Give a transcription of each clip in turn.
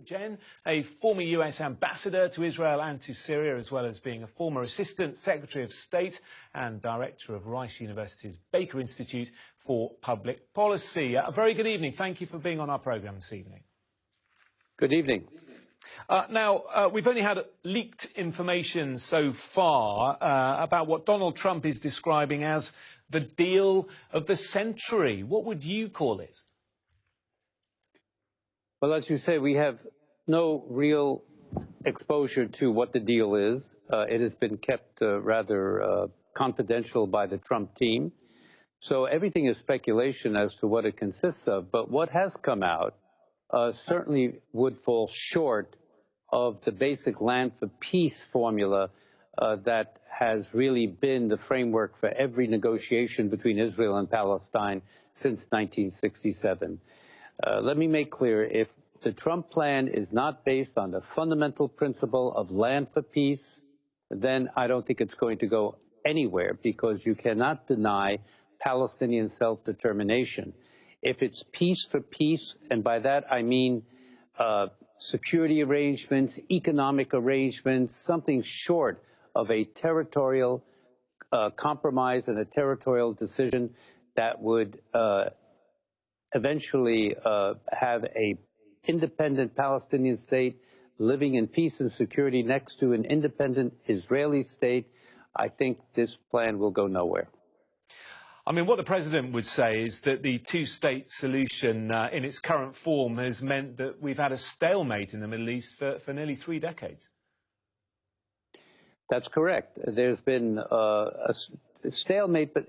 Djerejian, a former US ambassador to Israel and to Syria, as well as being a former Assistant Secretary of State and Director of Rice University's Baker Institute for Public Policy. A very good evening. Thank you for being on our programme this evening. Good evening. We've only had leaked information so far about what Donald Trump is describing as the deal of the century. What would you call it? Well, as you say, we have no real exposure to what the deal is. It has been kept rather confidential by the Trump team. So everything is speculation as to what it consists of. But what has come out certainly would fall short of the basic land for peace formula that has really been the framework for every negotiation between Israel and Palestine since 1967. Let me make clear, if the Trump plan is not based on the fundamental principle of land for peace, then I don't think it's going to go anywhere, because you cannot deny Palestinian self-determination. If it's peace for peace, and by that I mean security arrangements, economic arrangements, something short of a territorial compromise and a territorial decision that would eventually have an independent Palestinian state living in peace and security next to an independent Israeli state, I think this plan will go nowhere. I mean, what the president would say is that the two-state solution in its current form has meant that we've had a stalemate in the Middle East for nearly 3 decades. That's correct. There's been a stalemate, but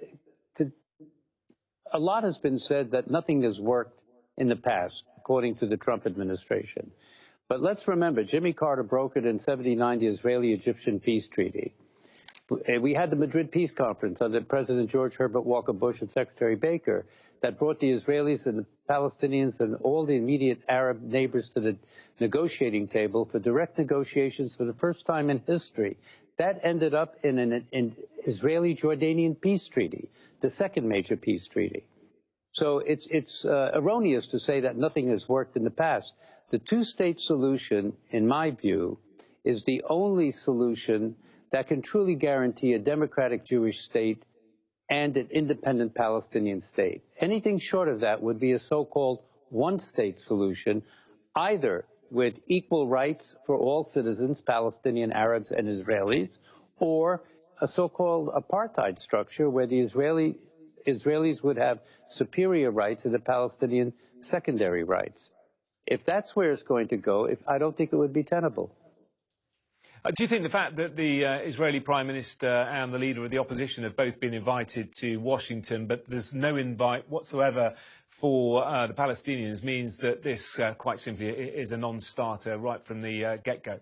a lot has been said that nothing has worked in the past, according to the Trump administration. But let's remember, Jimmy Carter brokered in '79 the Israeli-Egyptian peace treaty. We had the Madrid Peace Conference under President George Herbert Walker Bush and Secretary Baker that brought the Israelis and the Palestinians and all the immediate Arab neighbors to the negotiating table for direct negotiations for the first time in history. That ended up in an Israeli-Jordanian peace treaty, the second major peace treaty. So it's erroneous to say that nothing has worked in the past. The two-state solution, in my view, is the only solution that can truly guarantee a democratic Jewish state and an independent Palestinian state. Anything short of that would be a so-called one-state solution, either with equal rights for all citizens, Palestinian, Arabs, and Israelis, or a so-called apartheid structure where the Israelis would have superior rights and the Palestinian secondary rights. If that's where it's going to go, I don't think it would be tenable. Do you think the fact that the Israeli Prime Minister and the leader of the opposition have both been invited to Washington, but there's no invite whatsoever for the Palestinians, means that this quite simply is a non-starter right from the get-go?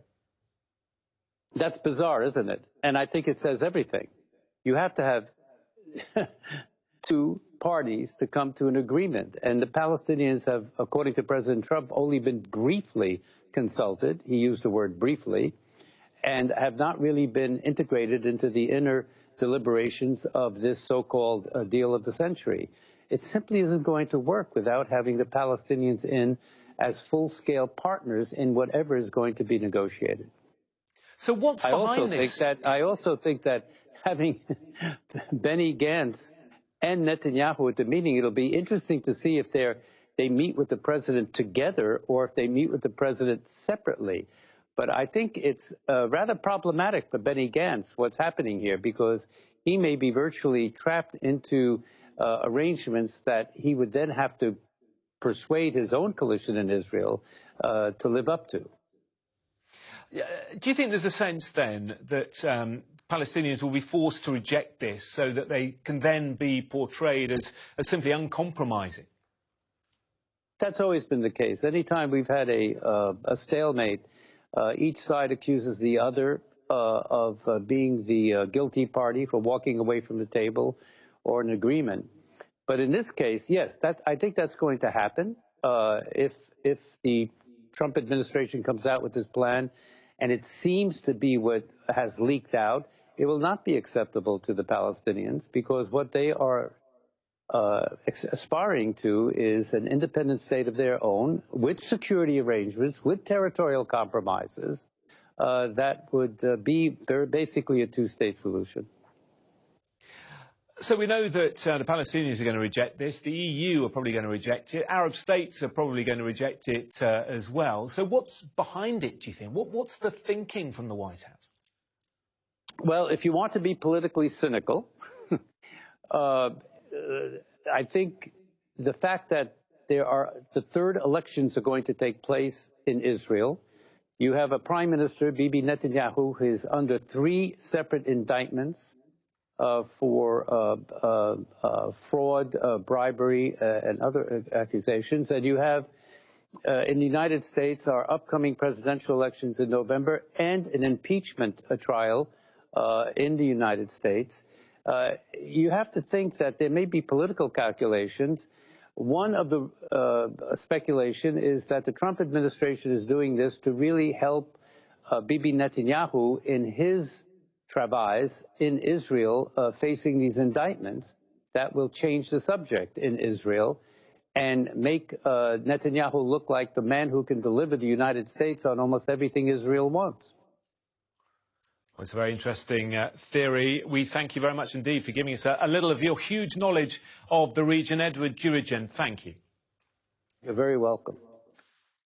That's bizarre, isn't it? And I think it says everything. You have to have two parties to come to an agreement. And the Palestinians have, according to President Trump, only been briefly consulted. He used the word briefly, and have not really been integrated into the inner deliberations of this so-called deal of the century. It simply isn't going to work without having the Palestinians in as full-scale partners in whatever is going to be negotiated. So what's behind this? I also think that having Benny Gantz and Netanyahu at the meeting, it'll be interesting to see if they meet with the president together or if they meet with the president separately. But I think it's rather problematic for Benny Gantz what's happening here, because he may be virtually trapped into arrangements that he would then have to persuade his own coalition in Israel to live up to. Do you think there's a sense then that Palestinians will be forced to reject this so that they can then be portrayed as simply uncompromising? That's always been the case. Anytime we've had a stalemate, each side accuses the other of being the guilty party for walking away from the table or an agreement. But in this case, yes, I think that's going to happen. If the Trump administration comes out with this plan, and it seems to be what has leaked out, it will not be acceptable to the Palestinians, because what they are aspiring to is an independent state of their own, with security arrangements, with territorial compromises, that would be basically a two-state solution. So we know that the Palestinians are going to reject this. The EU are probably going to reject it. Arab states are probably going to reject it as well. So what's behind it, do you think? What's the thinking from the White House? Well, if you want to be politically cynical, I think the fact that the third elections are going to take place in Israel. You have a prime minister, Bibi Netanyahu, who is under 3 separate indictments for fraud, bribery, and other accusations. And you have, in the United States, our upcoming presidential elections in November and an impeachment trial in the United States. You have to think that there may be political calculations. One of the speculation is that the Trump administration is doing this to really help Bibi Netanyahu in his travails in Israel, facing these indictments that will change the subject in Israel and make Netanyahu look like the man who can deliver the United States on almost everything Israel wants. Well, it's a very interesting theory. We thank you very much indeed for giving us a little of your huge knowledge of the region. Edward Djerejian, thank you. You're very welcome.